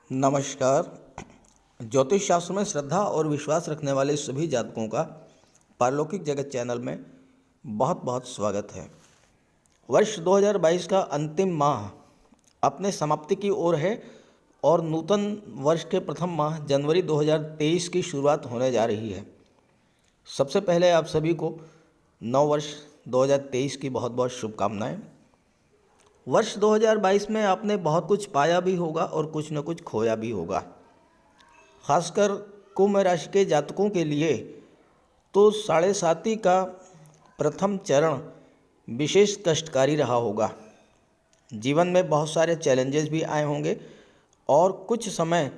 नमस्कार। ज्योतिष शास्त्र में श्रद्धा और विश्वास रखने वाले सभी जातकों का पारलौकिक जगत चैनल में बहुत बहुत स्वागत है। वर्ष 2022 का अंतिम माह अपने समाप्ति की ओर है और नूतन वर्ष के प्रथम माह जनवरी 2023 की शुरुआत होने जा रही है। सबसे पहले आप सभी को नव वर्ष 2023 की बहुत बहुत शुभकामनाएं। वर्ष 2022 में आपने बहुत कुछ पाया भी होगा और कुछ न कुछ खोया भी होगा। खासकर कुंभ राशि के जातकों के लिए तो साढ़े साती का प्रथम चरण विशेष कष्टकारी रहा होगा। जीवन में बहुत सारे चैलेंजेस भी आए होंगे और कुछ समय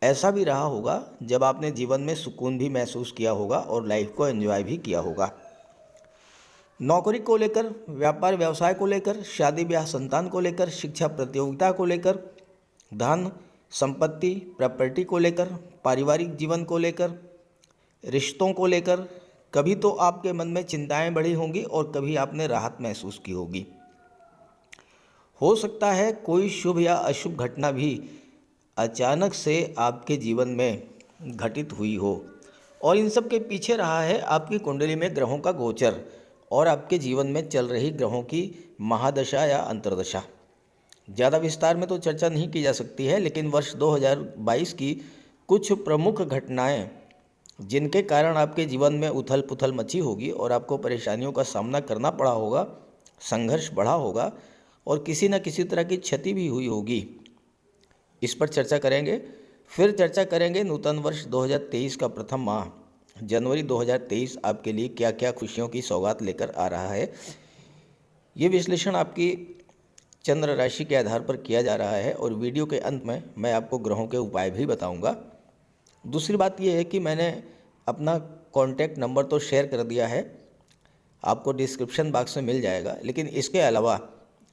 ऐसा भी रहा होगा जब आपने जीवन में सुकून भी महसूस किया होगा और लाइफ को एंजॉय भी किया होगा। नौकरी को लेकर, व्यापार व्यवसाय को लेकर, शादी ब्याह संतान को लेकर, शिक्षा प्रतियोगिता को लेकर, धन संपत्ति प्रॉपर्टी को लेकर, पारिवारिक जीवन को लेकर, रिश्तों को लेकर कभी तो आपके मन में चिंताएं बढ़ी होंगी और कभी आपने राहत महसूस की होगी। हो सकता है कोई शुभ या अशुभ घटना भी अचानक से आपके जीवन में घटित हुई हो और इन सब के पीछे रहा है आपकी कुंडली में ग्रहों का गोचर और आपके जीवन में चल रही ग्रहों की महादशा या अंतर्दशा। ज़्यादा विस्तार में तो चर्चा नहीं की जा सकती है, लेकिन वर्ष 2022 की कुछ प्रमुख घटनाएं जिनके कारण आपके जीवन में उथल पुथल मची होगी और आपको परेशानियों का सामना करना पड़ा होगा, संघर्ष बढ़ा होगा और किसी न किसी तरह की क्षति भी हुई होगी, इस पर चर्चा करेंगे। फिर चर्चा करेंगे नूतन वर्ष 2023 का प्रथम माह जनवरी 2023 आपके लिए क्या क्या खुशियों की सौगात लेकर आ रहा है। ये विश्लेषण आपकी चंद्र राशि के आधार पर किया जा रहा है और वीडियो के अंत में मैं आपको ग्रहों के उपाय भी बताऊंगा। दूसरी बात यह है कि मैंने अपना कॉन्टैक्ट नंबर तो शेयर कर दिया है, आपको डिस्क्रिप्शन बॉक्स में मिल जाएगा, लेकिन इसके अलावा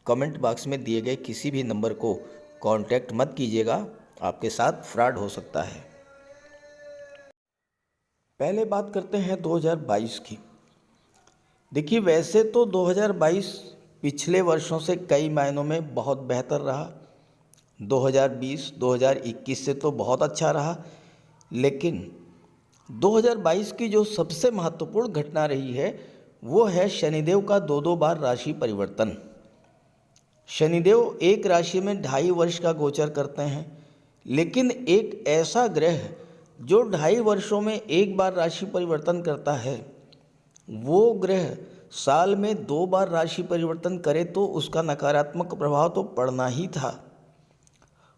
कमेंट बॉक्स में दिए गए किसी भी नंबर को कॉन्टैक्ट मत कीजिएगा, आपके साथ फ्रॉड हो सकता है। पहले बात करते हैं 2022 की। देखिए, वैसे तो 2022 पिछले वर्षों से कई मायनों में बहुत बेहतर रहा। 2020 2021 से तो बहुत अच्छा रहा, लेकिन 2022 की जो सबसे महत्वपूर्ण घटना रही है वो है शनिदेव का दो बार राशि परिवर्तन। शनिदेव एक राशि में 2.5 वर्ष का गोचर करते हैं, लेकिन एक ऐसा ग्रह जो 2.5 वर्षों में एक बार राशि परिवर्तन करता है, वो ग्रह साल में 2 बार राशि परिवर्तन करे तो उसका नकारात्मक प्रभाव तो पड़ना ही था।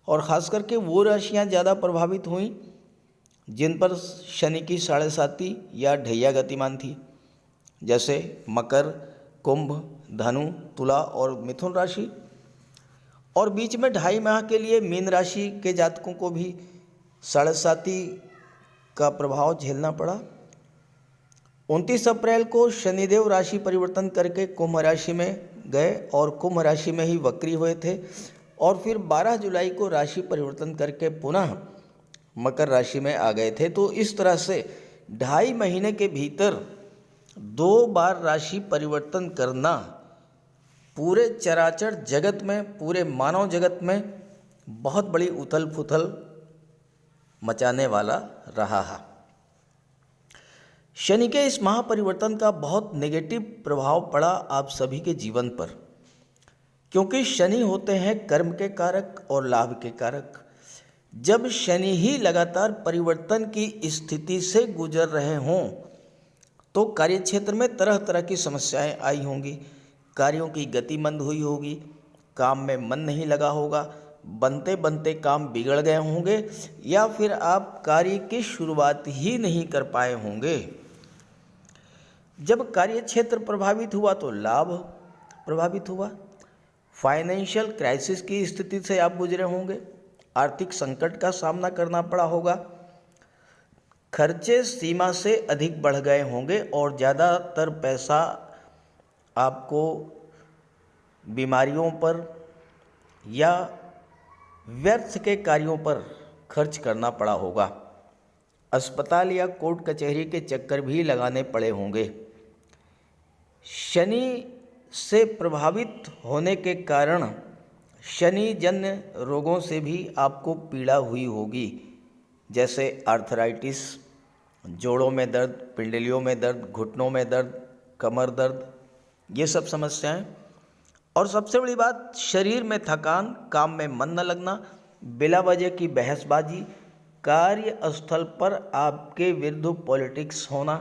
और ख़ास करके वो राशियां ज़्यादा प्रभावित हुईं जिन पर शनि की साढ़े साती या ढैया गतिमान थी, जैसे मकर, कुंभ, धनु, तुला और मिथुन राशि। और बीच में 2.5 माह के लिए मीन राशि के जातकों को भी साढ़े साती का प्रभाव झेलना पड़ा। 29 अप्रैल को शनिदेव राशि परिवर्तन करके कुंभ राशि में गए और कुंभ राशि में ही वक्री हुए थे और फिर 12 जुलाई को राशि परिवर्तन करके पुनः मकर राशि में आ गए थे। तो इस तरह से 2.5 महीने के भीतर 2 बार राशि परिवर्तन करना पूरे चराचर जगत में, पूरे मानव जगत में बहुत बड़ी उथल पुथल मचाने वाला रहा है। शनि के इस महापरिवर्तन का बहुत नेगेटिव प्रभाव पड़ा आप सभी के जीवन पर, क्योंकि शनि होते हैं कर्म के कारक और लाभ के कारक। जब शनि ही लगातार परिवर्तन की स्थिति से गुजर रहे हों तो कार्यक्षेत्र में तरह तरह की समस्याएं आई होंगी, कार्यों की गति मंद हुई होगी, काम में मन नहीं लगा होगा, बनते बनते काम बिगड़ गए होंगे या फिर आप कार्य की शुरुआत ही नहीं कर पाए होंगे। जब कार्य क्षेत्र प्रभावित हुआ तो लाभ प्रभावित हुआ। फाइनेंशियल क्राइसिस की स्थिति से आप गुजरे होंगे, आर्थिक संकट का सामना करना पड़ा होगा, खर्चे सीमा से अधिक बढ़ गए होंगे और ज़्यादातर पैसा आपको बीमारियों पर या व्यर्थ के कार्यों पर खर्च करना पड़ा होगा। अस्पताल या कोर्ट कचहरी के चक्कर भी लगाने पड़े होंगे। शनि से प्रभावित होने के कारण शनि जन्य रोगों से भी आपको पीड़ा हुई होगी, जैसे आर्थराइटिस, जोड़ों में दर्द, पिंडलियों में दर्द, घुटनों में दर्द, कमर दर्द, ये सब समस्याएं। और सबसे बड़ी बात, शरीर में थकान, काम में मन न लगना, बिला वजह की बहसबाजी, कार्यस्थल पर आपके विरुद्ध पॉलिटिक्स होना,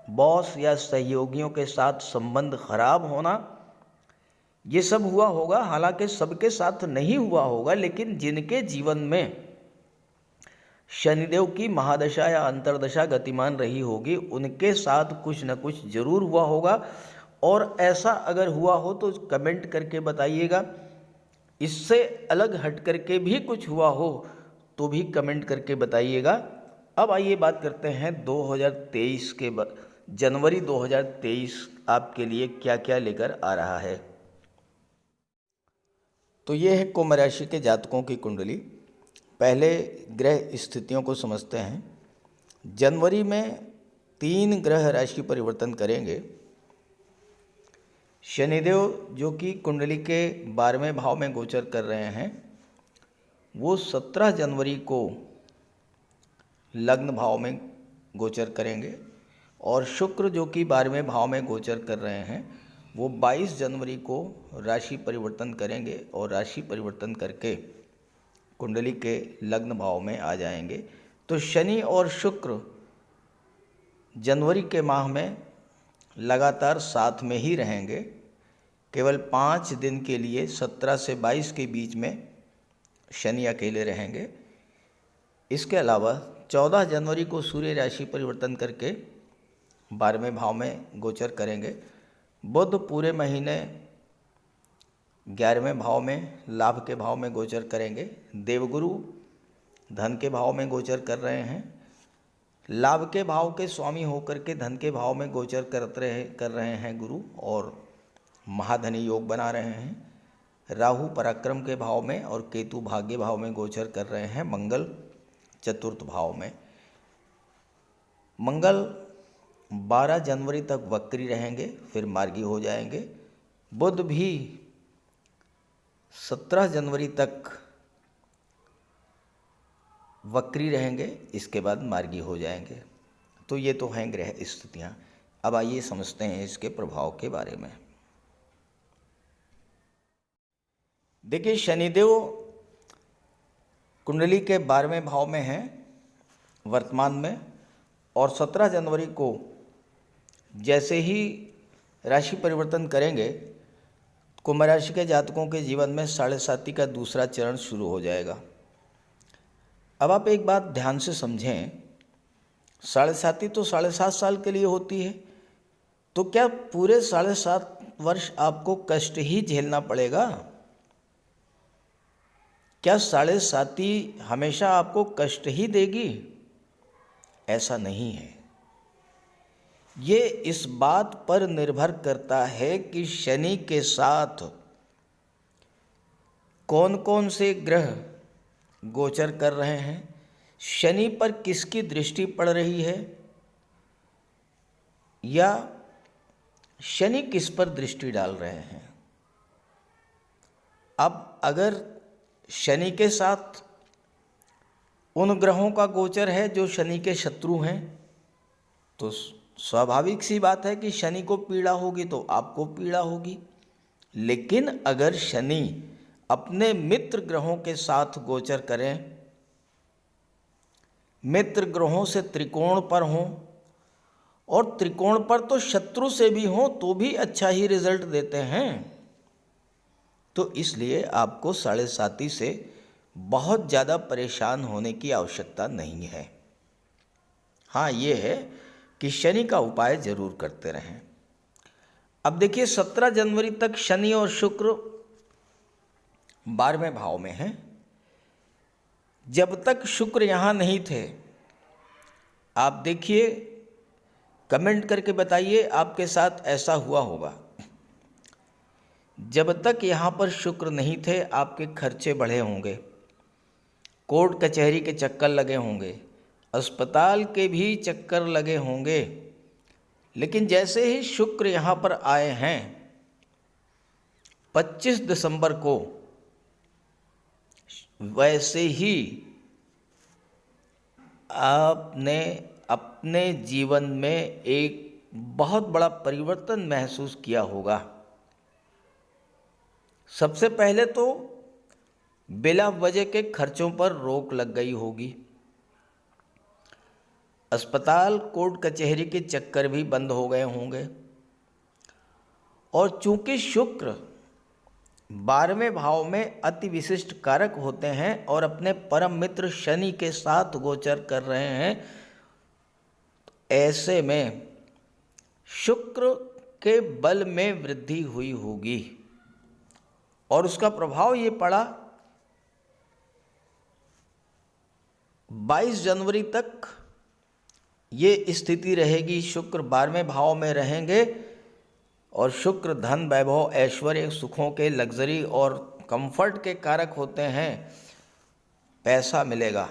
बॉस या सहयोगियों के साथ संबंध खराब होना, ये सब हुआ होगा। हालांकि सबके साथ नहीं हुआ होगा, लेकिन जिनके जीवन में शनिदेव की महादशा या अंतर्दशा गतिमान रही होगी, उनके साथ कुछ न कुछ जरूर हुआ होगा। और ऐसा अगर हुआ हो तो कमेंट करके बताइएगा। इससे अलग हट करके भी कुछ हुआ हो तो भी कमेंट करके बताइएगा। अब आइए बात करते हैं 2023 के जनवरी 2023 आपके लिए क्या क्या लेकर आ रहा है। तो ये है कुंभ राशि के जातकों की कुंडली। पहले ग्रह स्थितियों को समझते हैं। जनवरी में 3 ग्रह राशि परिवर्तन करेंगे। शनिदेव जो कि कुंडली के 12वें भाव में गोचर कर रहे हैं, वो 17 जनवरी को लग्न भाव में गोचर करेंगे। और शुक्र जो कि 12वें भाव में गोचर कर रहे हैं, वो 22 जनवरी को राशि परिवर्तन करेंगे और राशि परिवर्तन करके कुंडली के लग्न भाव में आ जाएंगे। तो शनि और शुक्र जनवरी के माह में लगातार साथ में ही रहेंगे। केवल 5 दिन के लिए 17 से 22 के बीच में शनि अकेले रहेंगे। इसके अलावा 14 जनवरी को सूर्य राशि परिवर्तन करके 12वें भाव में गोचर करेंगे। बुध पूरे महीने 11वें भाव में लाभ के भाव में गोचर करेंगे। देवगुरु धन के भाव में गोचर कर रहे हैं। लाभ के भाव के स्वामी होकर के धन के भाव में गोचर कर रहे हैं गुरु, और महाधनी योग बना रहे हैं। राहु पराक्रम के भाव में और केतु भाग्य भाव में गोचर कर रहे हैं। मंगल चतुर्थ भाव में। मंगल 12 जनवरी तक वक्री रहेंगे, फिर मार्गी हो जाएंगे। बुध भी 17 जनवरी तक वक्री रहेंगे, इसके बाद मार्गी हो जाएंगे। तो ये तो हैं ग्रह स्थितियाँ। अब आइए समझते हैं इसके प्रभाव के बारे में। देखिए, शनिदेव कुंडली के 12वें भाव में हैं वर्तमान में, और 17 जनवरी को जैसे ही राशि परिवर्तन करेंगे, कुंभ राशि के जातकों के जीवन में 7.5 का दूसरा चरण शुरू हो जाएगा। अब आप एक बात ध्यान से समझें, 7.5 तो 7.5 साल के लिए होती है, तो क्या पूरे 7.5 वर्ष आपको कष्ट ही झेलना पड़ेगा? क्या 7.5 हमेशा आपको कष्ट ही देगी? ऐसा नहीं है। ये इस बात पर निर्भर करता है कि शनि के साथ कौन कौन से ग्रह गोचर कर रहे हैं, शनि पर किसकी दृष्टि पड़ रही है, या शनि किस पर दृष्टि डाल रहे हैं। अब अगर शनि के साथ उन ग्रहों का गोचर है जो शनि के शत्रु हैं, तो स्वाभाविक सी बात है कि शनि को पीड़ा होगी तो आपको पीड़ा होगी। लेकिन अगर शनि अपने मित्र ग्रहों के साथ गोचर करें, मित्र ग्रहों से त्रिकोण पर हों, और त्रिकोण पर तो शत्रु से भी हों तो भी अच्छा ही रिजल्ट देते हैं। तो इसलिए आपको 7.5 से बहुत ज़्यादा परेशान होने की आवश्यकता नहीं है। हाँ, ये है कि शनि का उपाय जरूर करते रहें। अब देखिए, 17 जनवरी तक शनि और शुक्र 12वें भाव में हैं। जब तक शुक्र यहाँ नहीं थे, आप देखिए, कमेंट करके बताइए आपके साथ ऐसा हुआ होगा। जब तक यहाँ पर शुक्र नहीं थे, आपके खर्चे बढ़े होंगे, कोर्ट कचहरी के चक्कर लगे होंगे, अस्पताल के भी चक्कर लगे होंगे। लेकिन जैसे ही शुक्र यहाँ पर आए हैं, 25 दिसंबर को वैसे ही आपने अपने जीवन में एक बहुत बड़ा परिवर्तन महसूस किया होगा। सबसे पहले तो बिला वजह के खर्चों पर रोक लग गई होगी। अस्पताल कोर्ट कचहरी के चक्कर भी बंद हो गए होंगे। और चूंकि शुक्र 12वें भाव में अति विशिष्ट कारक होते हैं और अपने परम मित्र शनि के साथ गोचर कर रहे हैं, ऐसे में शुक्र के बल में वृद्धि हुई होगी और उसका प्रभाव ये पड़ा 22 जनवरी तक ये स्थिति रहेगी। शुक्र 12वें भाव में रहेंगे और शुक्र धन, वैभव, ऐश्वर्य, सुखों के, लग्जरी और कंफर्ट के कारक होते हैं। पैसा मिलेगा,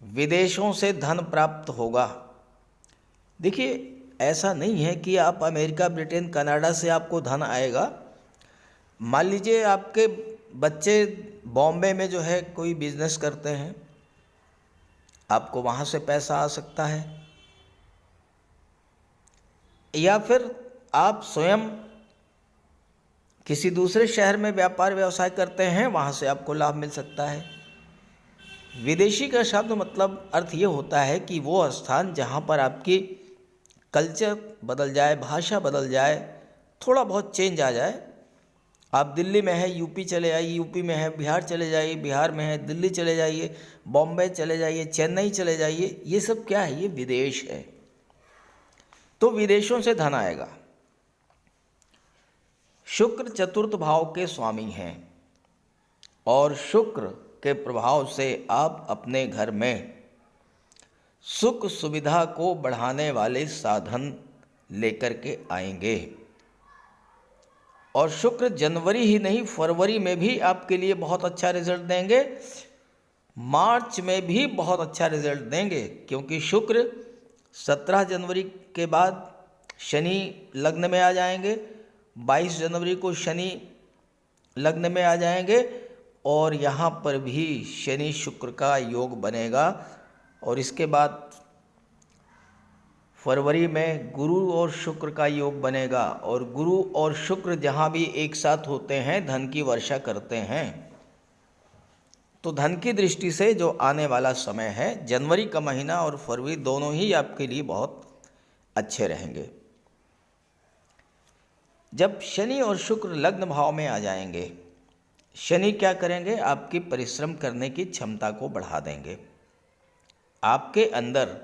विदेशों से धन प्राप्त होगा। देखिए, ऐसा नहीं है कि आप अमेरिका, ब्रिटेन, कनाडा से आपको धन आएगा। मान लीजिए आपके बच्चे बॉम्बे में जो है कोई बिजनेस करते हैं, आपको वहाँ से पैसा आ सकता है। या फिर आप स्वयं किसी दूसरे शहर में व्यापार व्यवसाय करते हैं, वहाँ से आपको लाभ मिल सकता है। विदेशी का शब्द मतलब अर्थ ये होता है कि वो स्थान जहाँ पर आपकी कल्चर बदल जाए, भाषा बदल जाए, थोड़ा बहुत चेंज आ जाए। आप दिल्ली में है, यूपी चले आइए, यूपी में है बिहार चले जाइए, बिहार में है दिल्ली चले जाइए, बॉम्बे चले जाइए, चेन्नई चले जाइए। ये सब क्या है? ये विदेश है। तो विदेशों से धन आएगा। शुक्र चतुर्थ भाव के स्वामी हैं और शुक्र के प्रभाव से आप अपने घर में सुख सुविधा को बढ़ाने वाले साधन लेकर के आएंगे। और शुक्र जनवरी ही नहीं, फरवरी में भी आपके लिए बहुत अच्छा रिजल्ट देंगे, मार्च में भी बहुत अच्छा रिजल्ट देंगे, क्योंकि शुक्र 17 जनवरी के बाद शनि लग्न में आ जाएंगे, 22 जनवरी को शनि लग्न में आ जाएंगे और यहाँ पर भी शनि शुक्र का योग बनेगा। और इसके बाद फरवरी में गुरु और शुक्र का योग बनेगा और गुरु और शुक्र जहाँ भी एक साथ होते हैं धन की वर्षा करते हैं। तो धन की दृष्टि से जो आने वाला समय है, जनवरी का महीना और फरवरी दोनों ही आपके लिए बहुत अच्छे रहेंगे। जब शनि और शुक्र लग्न भाव में आ जाएंगे, शनि क्या करेंगे? आपकी परिश्रम करने की क्षमता को बढ़ा देंगे आपके अंदर।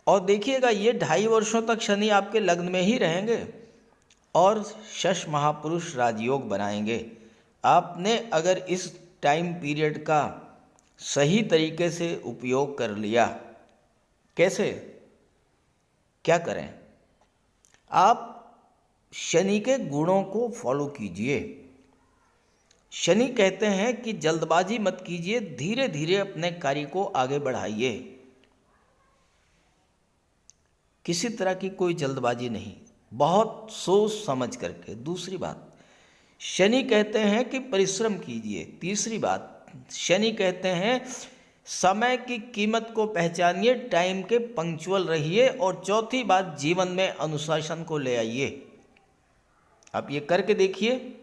और देखिएगा, ये 2.5 वर्षों तक शनि आपके लग्न में ही रहेंगे और शश महापुरुष राजयोग बनाएंगे। आपने अगर इस टाइम पीरियड का सही तरीके से उपयोग कर लिया, कैसे, क्या करें? आप शनि के गुणों को फॉलो कीजिए। शनि कहते हैं कि जल्दबाजी मत कीजिए, धीरे धीरे अपने कार्य को आगे बढ़ाइए। किसी तरह की कोई जल्दबाजी नहीं, बहुत सोच समझ करके। दूसरी बात, शनि कहते हैं कि परिश्रम कीजिए। तीसरी बात, शनि कहते हैं समय की कीमत को पहचानिए, टाइम के पंक्चुअल रहिए। और चौथी बात, जीवन में अनुशासन को ले आइए। आप ये करके देखिए,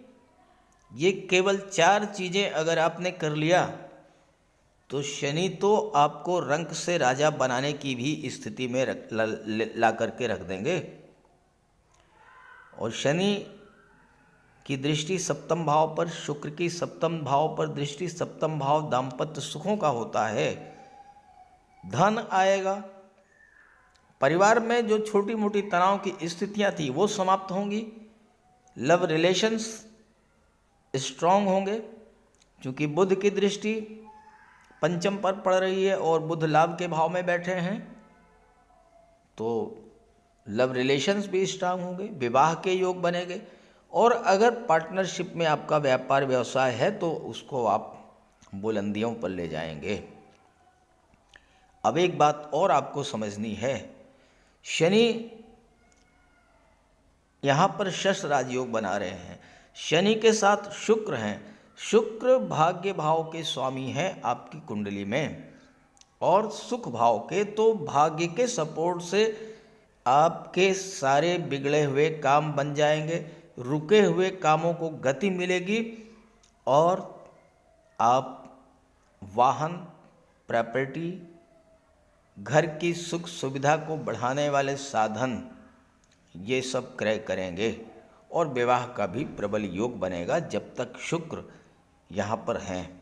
ये केवल 4 चीज़ें अगर आपने कर लिया तो शनि तो आपको रंक से राजा बनाने की भी स्थिति में ला करके रख देंगे। और शनि की दृष्टि सप्तम भाव पर, शुक्र की सप्तम भाव पर दृष्टि, सप्तम भाव दाम्पत्य सुखों का होता है। धन आएगा, परिवार में जो छोटी मोटी तनाव की स्थितियां थी वो समाप्त होंगी, लव रिलेशंस स्ट्रांग होंगे, क्योंकि बुध की दृष्टि पंचम पर पड़ रही है और बुध लाभ के भाव में बैठे हैं, तो लव रिलेशंस भी स्ट्रांग होंगे, विवाह के योग बनेंगे। और अगर पार्टनरशिप में आपका व्यापार व्यवसाय है तो उसको आप बुलंदियों पर ले जाएंगे। अब एक बात और आपको समझनी है, शनि यहाँ पर शश राजयोग बना रहे हैं, शनि के साथ शुक्र हैं, शुक्र भाग्य भाव के स्वामी हैं आपकी कुंडली में और सुख भाव के, तो भाग्य के सपोर्ट से आपके सारे बिगड़े हुए काम बन जाएंगे, रुके हुए कामों को गति मिलेगी और आप वाहन, प्रॉपर्टी, घर की सुख सुविधा को बढ़ाने वाले साधन ये सब क्रय करेंगे और विवाह का भी प्रबल योग बनेगा जब तक शुक्र यहाँ पर हैं।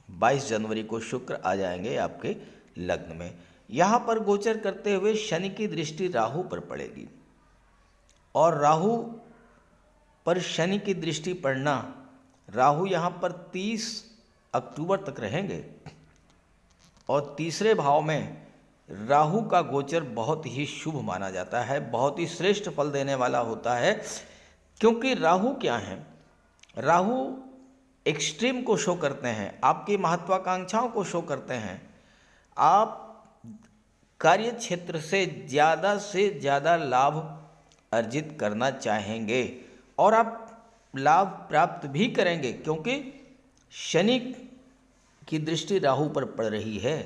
22 जनवरी को शुक्र आ जाएंगे आपके लग्न में। यहाँ पर गोचर करते हुए शनि की दृष्टि राहु पर पड़ेगी और राहु पर शनि की दृष्टि पड़ना, राहु यहाँ पर 30 अक्टूबर तक रहेंगे और तीसरे भाव में राहु का गोचर बहुत ही शुभ माना जाता है, बहुत ही श्रेष्ठ फल देने वाला होता है। क्योंकि राहु क्या है, राहु एक्सट्रीम को शो करते हैं, आपकी महत्वाकांक्षाओं को शो करते हैं। आप कार्य क्षेत्र से ज़्यादा लाभ अर्जित करना चाहेंगे और आप लाभ प्राप्त भी करेंगे क्योंकि शनि की दृष्टि राहु पर पड़ रही है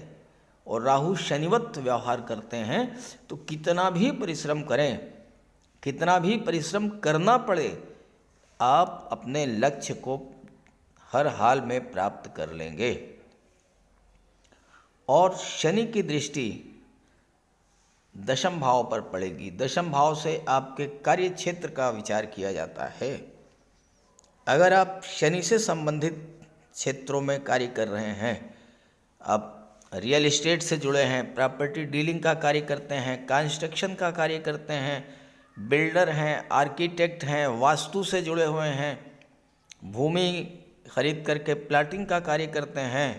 और राहु शनिवत व्यवहार करते हैं। तो कितना भी परिश्रम करें, कितना भी परिश्रम करना पड़े, आप अपने लक्ष्य को हर हाल में प्राप्त कर लेंगे। और शनि की दृष्टि दशम भाव पर पड़ेगी। दशम भाव से आपके कार्य क्षेत्र का विचार किया जाता है। अगर आप शनि से संबंधित क्षेत्रों में कार्य कर रहे हैं, आप रियल एस्टेट से जुड़े हैं, प्रॉपर्टी डीलिंग का कार्य करते हैं, कंस्ट्रक्शन का कार्य करते हैं, बिल्डर हैं, आर्किटेक्ट हैं, वास्तु से जुड़े हुए हैं, भूमि खरीद करके प्लाटिंग का कार्य करते हैं,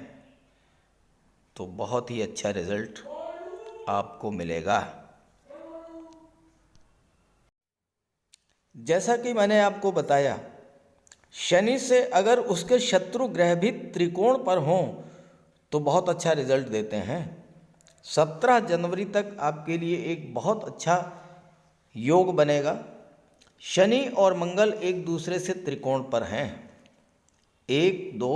तो बहुत ही अच्छा रिजल्ट आपको मिलेगा। जैसा कि मैंने आपको बताया, शनि से अगर उसके शत्रु ग्रह भी त्रिकोण पर हों तो बहुत अच्छा रिजल्ट देते हैं। 17 जनवरी तक आपके लिए एक बहुत अच्छा योग बनेगा। शनि और मंगल एक दूसरे से त्रिकोण पर हैं, 1 2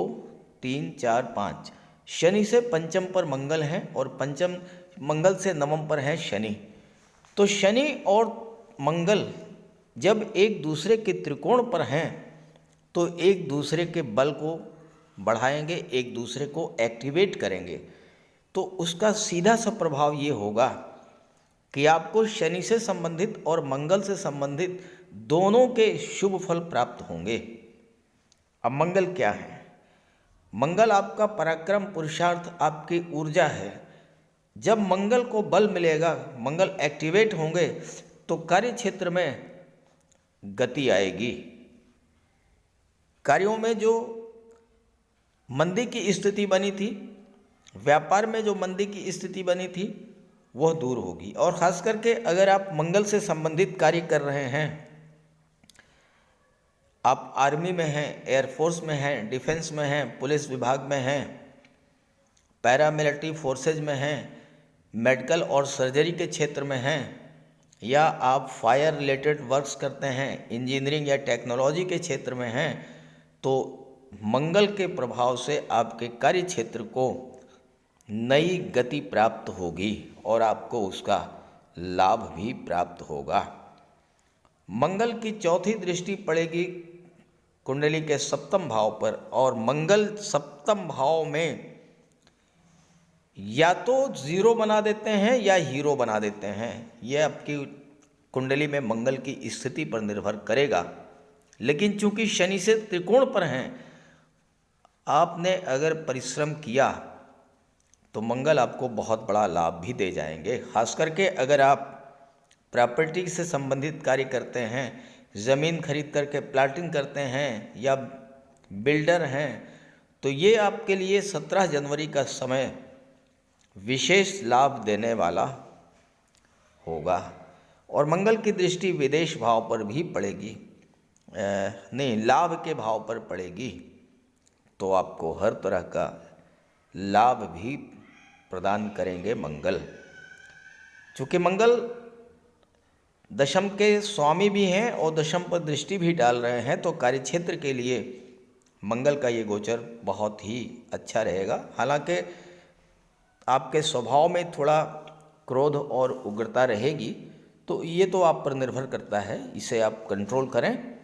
3 4 5। शनि से पंचम पर मंगल हैं और पंचम मंगल से नवम पर है शनि। तो शनि और मंगल जब एक दूसरे के त्रिकोण पर हैं तो एक दूसरे के बल को बढ़ाएंगे, एक दूसरे को एक्टिवेट करेंगे। तो उसका सीधा सा प्रभाव ये होगा कि आपको शनि से संबंधित और मंगल से संबंधित दोनों के शुभ फल प्राप्त होंगे। अब मंगल क्या है? मंगल आपका पराक्रम, पुरुषार्थ, आपकी ऊर्जा है। जब मंगल को बल मिलेगा, मंगल एक्टिवेट होंगे तो कार्य क्षेत्र में गति आएगी। कार्यों में जो मंदी की स्थिति बनी थी, व्यापार में जो मंदी की स्थिति बनी थी, वह दूर होगी। और ख़ास करके अगर आप मंगल से संबंधित कार्य कर रहे हैं, आप आर्मी में हैं, एयरफोर्स में हैं, डिफेंस में हैं, पुलिस विभाग में हैं, पैरामिलिट्री फोर्सेज में हैं, मेडिकल और सर्जरी के क्षेत्र में हैं, या आप फायर रिलेटेड वर्क्स करते हैं, इंजीनियरिंग या टेक्नोलॉजी के क्षेत्र में हैं, तो मंगल के प्रभाव से आपके कार्य क्षेत्र को नई गति प्राप्त होगी और आपको उसका लाभ भी प्राप्त होगा। मंगल की चौथी दृष्टि पड़ेगी कुंडली के सप्तम भाव पर और मंगल सप्तम भाव में या तो जीरो बना देते हैं या हीरो बना देते हैं। यह आपकी कुंडली में मंगल की स्थिति पर निर्भर करेगा। लेकिन चूंकि शनि से त्रिकोण पर हैं, आपने अगर परिश्रम किया तो मंगल आपको बहुत बड़ा लाभ भी दे जाएंगे। खास करके अगर आप प्रॉपर्टी से संबंधित कार्य करते हैं, ज़मीन खरीद करके प्लाटिंग करते हैं या बिल्डर हैं, तो ये आपके लिए 17 जनवरी का समय विशेष लाभ देने वाला होगा। और मंगल की दृष्टि विदेश भाव पर भी पड़ेगी, लाभ के भाव पर पड़ेगी, तो आपको हर तरह का लाभ भी प्रदान करेंगे मंगल। चूँकि मंगल दशम के स्वामी भी हैं और दशम पर दृष्टि भी डाल रहे हैं, तो कार्यक्षेत्र के लिए मंगल का ये गोचर बहुत ही अच्छा रहेगा। हालांकि आपके स्वभाव में थोड़ा क्रोध और उग्रता रहेगी, तो ये तो आप पर निर्भर करता है, इसे आप कंट्रोल करें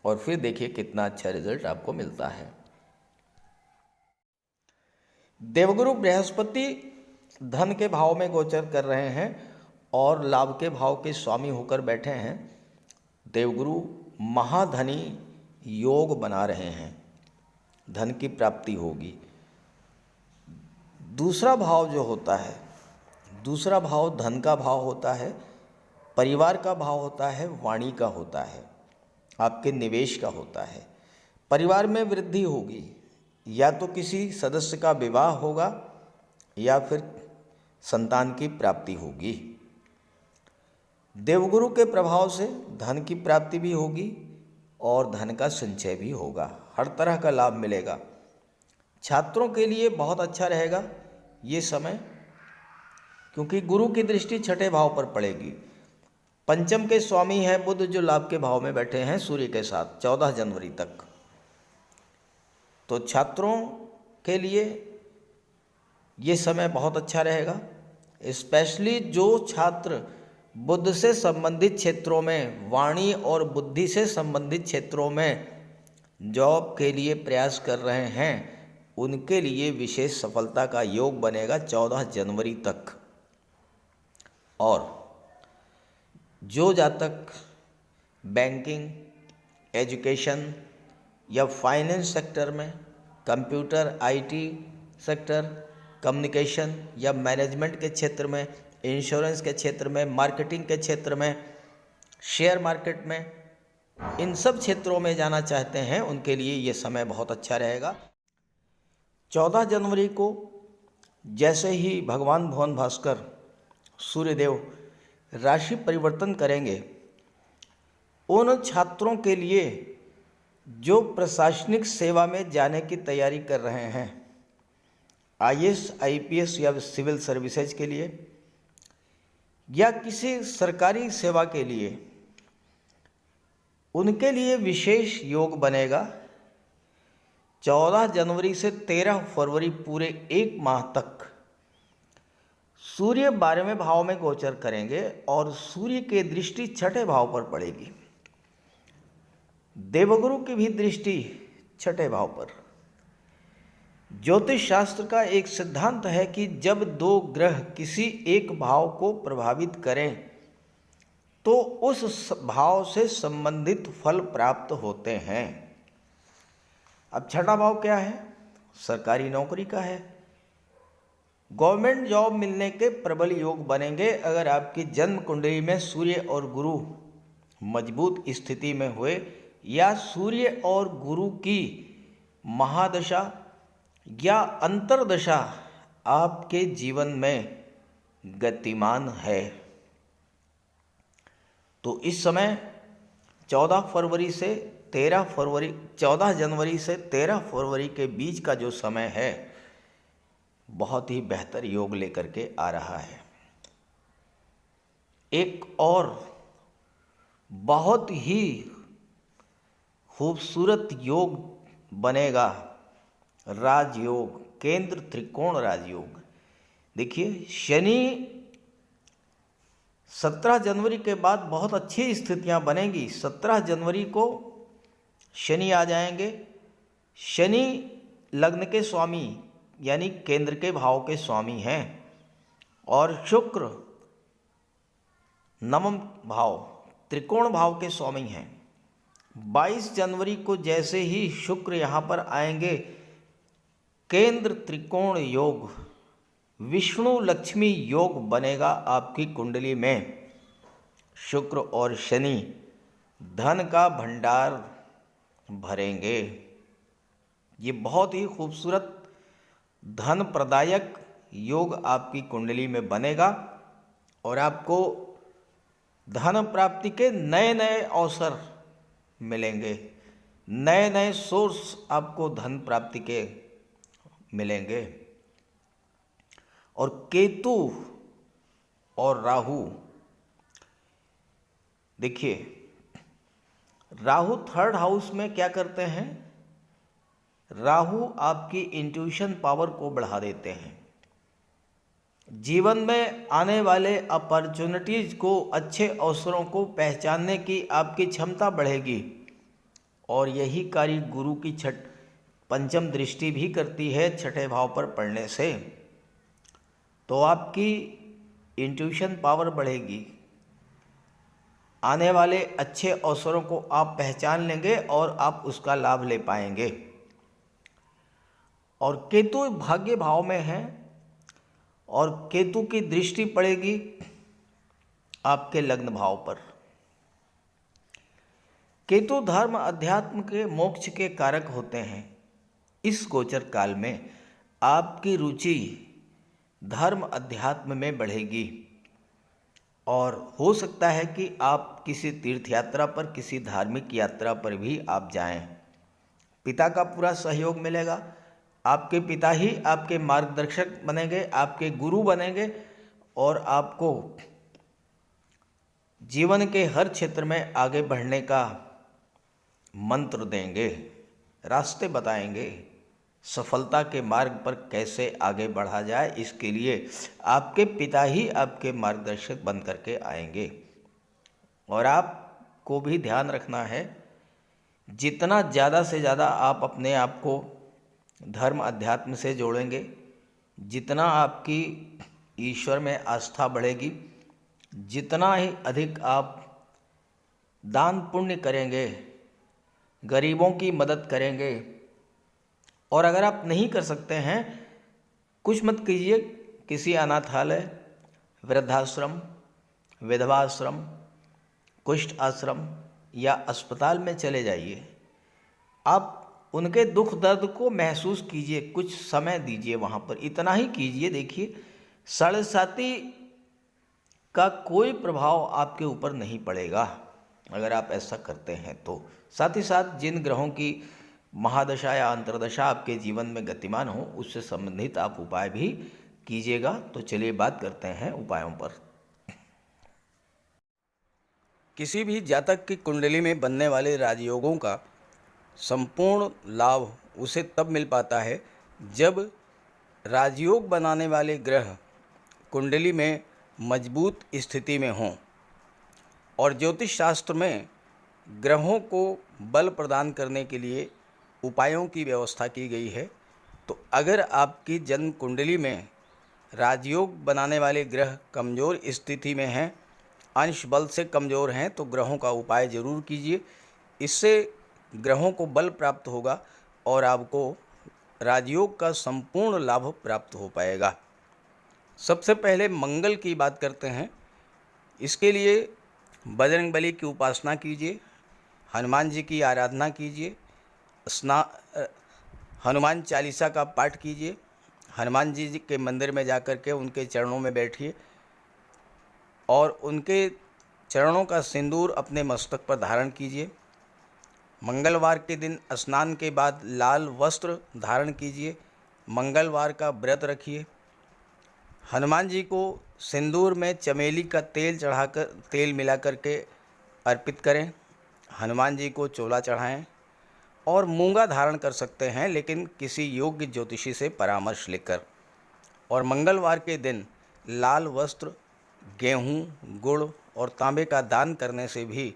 और फिर देखिए कितना अच्छा रिजल्ट आपको मिलता है। देवगुरु बृहस्पति धन के भाव में गोचर कर रहे हैं और लाभ के भाव के स्वामी होकर बैठे हैं। देवगुरु महाधनी योग बना रहे हैं, धन की प्राप्ति होगी। दूसरा भाव जो होता है, दूसरा भाव धन का भाव होता है, परिवार का भाव होता है, वाणी का होता है, आपके निवेश का होता है। परिवार में वृद्धि होगी, या तो किसी सदस्य का विवाह होगा या फिर संतान की प्राप्ति होगी। देवगुरु के प्रभाव से धन की प्राप्ति भी होगी और धन का संचय भी होगा, हर तरह का लाभ मिलेगा। छात्रों के लिए बहुत अच्छा रहेगा ये समय, क्योंकि गुरु की दृष्टि छठे भाव पर पड़ेगी। पंचम के स्वामी है बुध, जो लाभ के भाव में बैठे हैं सूर्य के साथ 14 जनवरी तक। तो छात्रों के लिए ये समय बहुत अच्छा रहेगा। स्पेशली जो छात्र बुद्ध से संबंधित क्षेत्रों में, वाणी और बुद्धि से संबंधित क्षेत्रों में जॉब के लिए प्रयास कर रहे हैं, उनके लिए विशेष सफलता का योग बनेगा 14 जनवरी तक। और जो जातक बैंकिंग, एजुकेशन या फाइनेंस सेक्टर में, कंप्यूटर, आईटी सेक्टर, कम्युनिकेशन या मैनेजमेंट के क्षेत्र में, इंश्योरेंस के क्षेत्र में, मार्केटिंग के क्षेत्र में, शेयर मार्केट में, इन सब क्षेत्रों में जाना चाहते हैं, उनके लिए ये समय बहुत अच्छा रहेगा। 14 जनवरी को जैसे ही भगवान भुवन भास्कर सूर्यदेव राशि परिवर्तन करेंगे, उन छात्रों के लिए जो प्रशासनिक सेवा में जाने की तैयारी कर रहे हैं, आईएएस, आईपीएस या सिविल सर्विसेज के लिए या किसी सरकारी सेवा के लिए, उनके लिए विशेष योग बनेगा। 14 जनवरी से 13 फरवरी पूरे एक माह तक सूर्य 12वें भाव में गोचर करेंगे और सूर्य की दृष्टि छठे भाव पर पड़ेगी। देवगुरु की भी दृष्टि छठे भाव पर। ज्योतिष शास्त्र का एक सिद्धांत है कि जब दो ग्रह किसी एक भाव को प्रभावित करें तो उस भाव से संबंधित फल प्राप्त होते हैं। अब छठा भाव क्या है? सरकारी नौकरी का है। गवर्नमेंट जॉब मिलने के प्रबल योग बनेंगे अगर आपकी जन्म कुंडली में सूर्य और गुरु मजबूत स्थिति में हुए, या सूर्य और गुरु की महादशा या अंतर्दशा आपके जीवन में गतिमान है। तो इस समय 14 जनवरी से 13 फरवरी के बीच का जो समय है, बहुत ही बेहतर योग लेकर के आ रहा है। एक और बहुत ही खूबसूरत योग बनेगा, राजयोग, केंद्र त्रिकोण राजयोग। देखिए, शनि 17 जनवरी के बाद बहुत अच्छी स्थितियां बनेंगी। 17 जनवरी को शनि आ जाएंगे। शनि लग्न के स्वामी यानी केंद्र के भाव के स्वामी हैं, और शुक्र नवम भाव त्रिकोण भाव के स्वामी हैं। 22 जनवरी को जैसे ही शुक्र यहाँ पर आएंगे, केंद्र त्रिकोण योग, विष्णु लक्ष्मी योग बनेगा आपकी कुंडली में। शुक्र और शनि धन का भंडार भरेंगे। ये बहुत ही खूबसूरत धन प्रदायक योग आपकी कुंडली में बनेगा और आपको धन प्राप्ति के नए नए अवसर मिलेंगे, नए नए सोर्स आपको धन प्राप्ति के मिलेंगे। और केतु और राहु, देखिए राहु 3rd हाउस में क्या करते हैं? राहु आपकी इंट्यूशन पावर को बढ़ा देते हैं। जीवन में आने वाले अपॉर्चुनिटीज को, अच्छे अवसरों को पहचानने की आपकी क्षमता बढ़ेगी और यही कार्य गुरु की पंचम दृष्टि भी करती है छठे भाव पर पड़ने से। तो आपकी इंट्यूशन पावर बढ़ेगी, आने वाले अच्छे अवसरों को आप पहचान लेंगे और आप उसका लाभ ले पाएंगे। और केतु भाग्य भाव में है और केतु की दृष्टि पड़ेगी आपके लग्न भाव पर। केतु धर्म अध्यात्म के मोक्ष के कारक होते हैं। इस गोचर काल में आपकी रुचि धर्म अध्यात्म में बढ़ेगी और हो सकता है कि आप किसी तीर्थ यात्रा पर, किसी धार्मिक यात्रा पर भी आप जाएं। पिता का पूरा सहयोग मिलेगा। आपके पिता ही आपके मार्गदर्शक बनेंगे, आपके गुरु बनेंगे और आपको जीवन के हर क्षेत्र में आगे बढ़ने का मंत्र देंगे, रास्ते बताएंगे। सफलता के मार्ग पर कैसे आगे बढ़ा जाए, इसके लिए आपके पिता ही आपके मार्गदर्शक बन करके आएंगे। और आपको भी ध्यान रखना है, जितना ज़्यादा से ज़्यादा आप अपने आप को धर्म अध्यात्म से जोड़ेंगे, जितना आपकी ईश्वर में आस्था बढ़ेगी, जितना ही अधिक आप दान पुण्य करेंगे, गरीबों की मदद करेंगे। और अगर आप नहीं कर सकते हैं, कुछ मत कीजिए, किसी अनाथालय, वृद्धाश्रम, विधवाश्रम, कुष्ठ आश्रम या अस्पताल में चले जाइए। आप उनके दुख दर्द को महसूस कीजिए, कुछ समय दीजिए वहाँ पर, इतना ही कीजिए। देखिए, साढ़ेसाती का कोई प्रभाव आपके ऊपर नहीं पड़ेगा अगर आप ऐसा करते हैं तो। साथ ही साथ जिन ग्रहों की महादशा या अंतर्दशा आपके जीवन में गतिमान हो, उससे संबंधित आप उपाय भी कीजिएगा। तो चलिए बात करते हैं उपायों पर। किसी भी जातक की कुंडली में बनने वाले राजयोगों का संपूर्ण लाभ उसे तब मिल पाता है जब राजयोग बनाने वाले ग्रह कुंडली में मजबूत स्थिति में हों। और ज्योतिष शास्त्र में ग्रहों को बल प्रदान करने के लिए उपायों की व्यवस्था की गई है। तो अगर आपकी जन्म कुंडली में राजयोग बनाने वाले ग्रह कमज़ोर स्थिति में हैं, अंश बल से कमज़ोर हैं, तो ग्रहों का उपाय ज़रूर कीजिए। इससे ग्रहों को बल प्राप्त होगा और आपको राजयोग का संपूर्ण लाभ प्राप्त हो पाएगा। सबसे पहले मंगल की बात करते हैं। इसके लिए बजरंगबली की उपासना कीजिए, हनुमान जी की आराधना कीजिए, हनुमान चालीसा का पाठ कीजिए, हनुमान जी के मंदिर में जाकर के उनके चरणों में बैठिए और उनके चरणों का सिंदूर अपने मस्तक पर धारण कीजिए। मंगलवार के दिन स्नान के बाद लाल वस्त्र धारण कीजिए, मंगलवार का व्रत रखिए। हनुमान जी को सिंदूर में चमेली का तेल चढ़ाकर, तेल मिला करके अर्पित करें। हनुमान जी को चोला चढ़ाएं और मूंगा धारण कर सकते हैं, लेकिन किसी योग्य ज्योतिषी से परामर्श लेकर। और मंगलवार के दिन लाल वस्त्र, गेहूँ, गुड़ और तांबे का दान करने से भी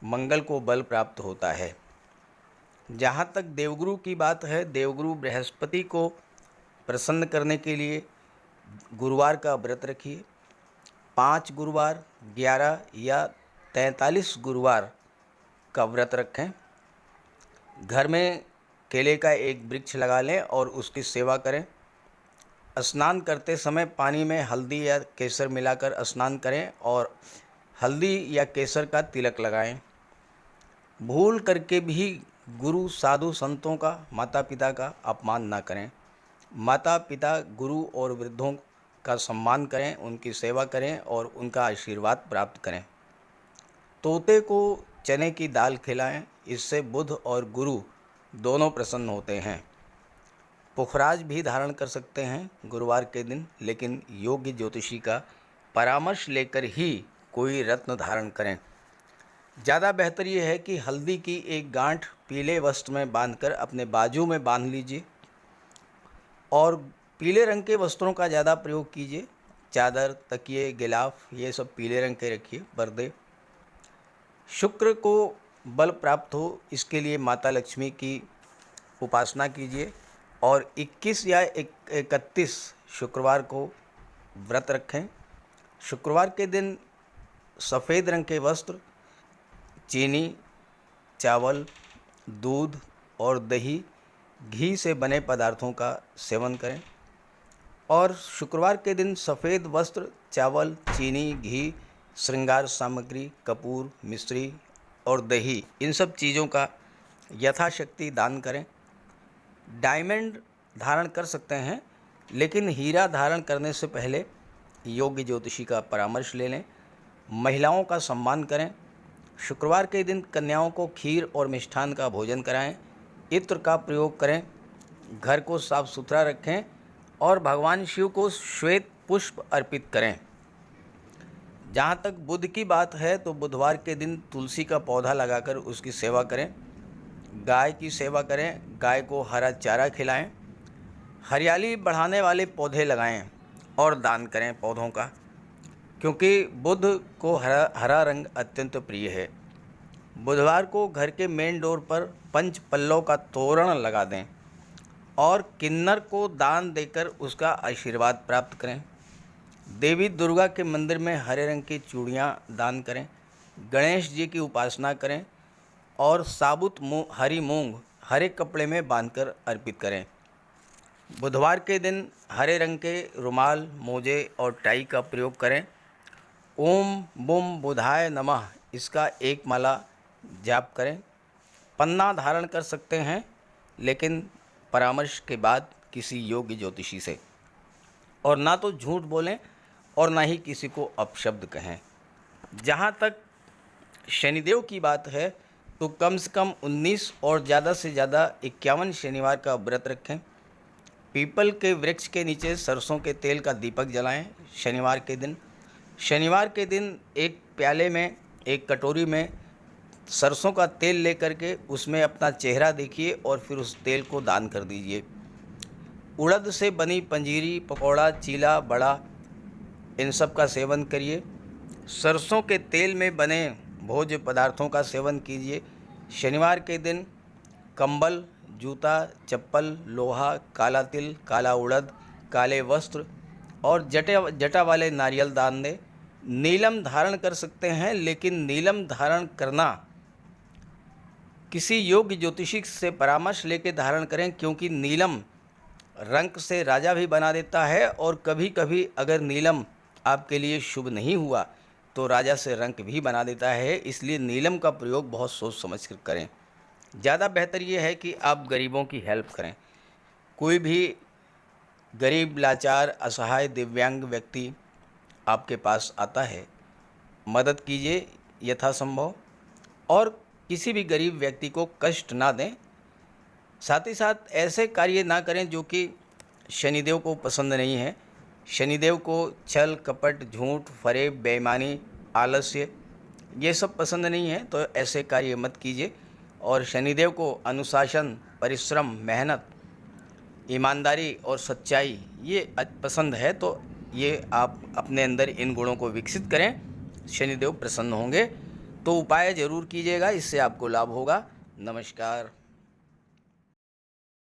मंगल को बल प्राप्त होता है। जहाँ तक देवगुरु की बात है, देवगुरु बृहस्पति को प्रसन्न करने के लिए गुरुवार का व्रत रखिए। 5 गुरुवार, 11 या 43 गुरुवार का व्रत रखें। घर में केले का एक वृक्ष लगा लें और उसकी सेवा करें। स्नान करते समय पानी में हल्दी या केसर मिलाकर स्नान करें और हल्दी या केसर का तिलक लगाएं। भूल करके भी गुरु, साधु, संतों का, माता पिता का अपमान ना करें। माता पिता, गुरु और वृद्धों का सम्मान करें, उनकी सेवा करें और उनका आशीर्वाद प्राप्त करें। तोते को चने की दाल खिलाएं, इससे बुध और गुरु दोनों प्रसन्न होते हैं। पुखराज भी धारण कर सकते हैं गुरुवार के दिन, लेकिन योग्य ज्योतिषी का परामर्श लेकर ही कोई रत्न धारण करें। ज़्यादा बेहतर ये है कि हल्दी की एक गांठ पीले वस्त्र में बांधकर अपने बाजू में बांध लीजिए और पीले रंग के वस्त्रों का ज़्यादा प्रयोग कीजिए। चादर, तकिए, गिलाफ ये सब पीले रंग के रखिए, पर्दे। शुक्र को बल प्राप्त हो इसके लिए माता लक्ष्मी की उपासना कीजिए और 21 या 31 शुक्रवार को व्रत रखें। शुक्रवार के दिन सफ़ेद रंग के वस्त्र, चीनी, चावल, दूध और दही, घी से बने पदार्थों का सेवन करें। और शुक्रवार के दिन सफ़ेद वस्त्र, चावल, चीनी, घी, श्रृंगार सामग्री, कपूर, मिश्री और दही, इन सब चीज़ों का यथाशक्ति दान करें। डायमंड धारण कर सकते हैं, लेकिन हीरा धारण करने से पहले योग्य ज्योतिषी का परामर्श ले लें। महिलाओं का सम्मान करें। शुक्रवार के दिन कन्याओं को खीर और मिष्ठान का भोजन कराएं। इत्र का प्रयोग करें। घर को साफ सुथरा रखें और भगवान शिव को श्वेत पुष्प अर्पित करें। जहाँ तक बुध की बात है तो बुधवार के दिन तुलसी का पौधा लगाकर उसकी सेवा करें। गाय की सेवा करें। गाय को हरा चारा खिलाएं। हरियाली बढ़ाने वाले पौधे लगाएं और दान करें पौधों का, क्योंकि बुध को हरा रंग अत्यंत प्रिय है। बुधवार को घर के मेन डोर पर पंच पल्लव का तोरण लगा दें और किन्नर को दान देकर उसका आशीर्वाद प्राप्त करें। देवी दुर्गा के मंदिर में हरे रंग की चूड़ियाँ दान करें। गणेश जी की उपासना करें और साबुत हरी मूंग हरे कपड़े में बांधकर अर्पित करें। बुधवार के दिन हरे रंग के रुमाल, मोजे और टाई का प्रयोग करें। ओम बुम बुधाय नमः इसका एक माला जाप करें। पन्ना धारण कर सकते हैं, लेकिन परामर्श के बाद किसी योग्य ज्योतिषी से। और ना तो झूठ बोलें और ना ही किसी को अपशब्द कहें। जहाँ तक शनिदेव की बात है तो कम से कम 19 और ज़्यादा से ज़्यादा 51 शनिवार का व्रत रखें। पीपल के वृक्ष के नीचे सरसों के तेल का दीपक जलाएं शनिवार के दिन। शनिवार के दिन एक प्याले में, एक कटोरी में सरसों का तेल लेकर के उसमें अपना चेहरा देखिए और फिर उस तेल को दान कर दीजिए। उड़द से बनी पंजीरी, पकौड़ा, चीला, बड़ा, इन सब का सेवन करिए। सरसों के तेल में बने भोज्य पदार्थों का सेवन कीजिए। शनिवार के दिन कंबल, जूता, चप्पल, लोहा, काला तिल, काला उड़द, काले वस्त्र और जटा वाले नारियल दान दें। नीलम धारण कर सकते हैं, लेकिन नीलम धारण करना किसी योग्य ज्योतिषी से परामर्श लेकर धारण करें, क्योंकि नीलम रंग से राजा भी बना देता है और कभी कभी अगर नीलम आपके लिए शुभ नहीं हुआ तो राजा से रंक भी बना देता है। इसलिए नीलम का प्रयोग बहुत सोच समझ कर करें। ज़्यादा बेहतर ये है कि आप गरीबों की हेल्प करें। कोई भी गरीब, लाचार, असहाय, दिव्यांग व्यक्ति आपके पास आता है, मदद कीजिए यथासंभव और किसी भी गरीब व्यक्ति को कष्ट ना दें। साथ ही साथ ऐसे कार्य ना करें जो कि शनिदेव को पसंद नहीं है। शनिदेव को छल, कपट, झूठ, फरेब, बेईमानी, आलस्य ये सब पसंद नहीं है, तो ऐसे कार्य मत कीजिए। और शनिदेव को अनुशासन, परिश्रम, मेहनत, ईमानदारी और सच्चाई ये पसंद है, तो ये आप अपने अंदर इन गुणों को विकसित करें, शनिदेव प्रसन्न होंगे। तो उपाय ज़रूर कीजिएगा, इससे आपको लाभ होगा। नमस्कार।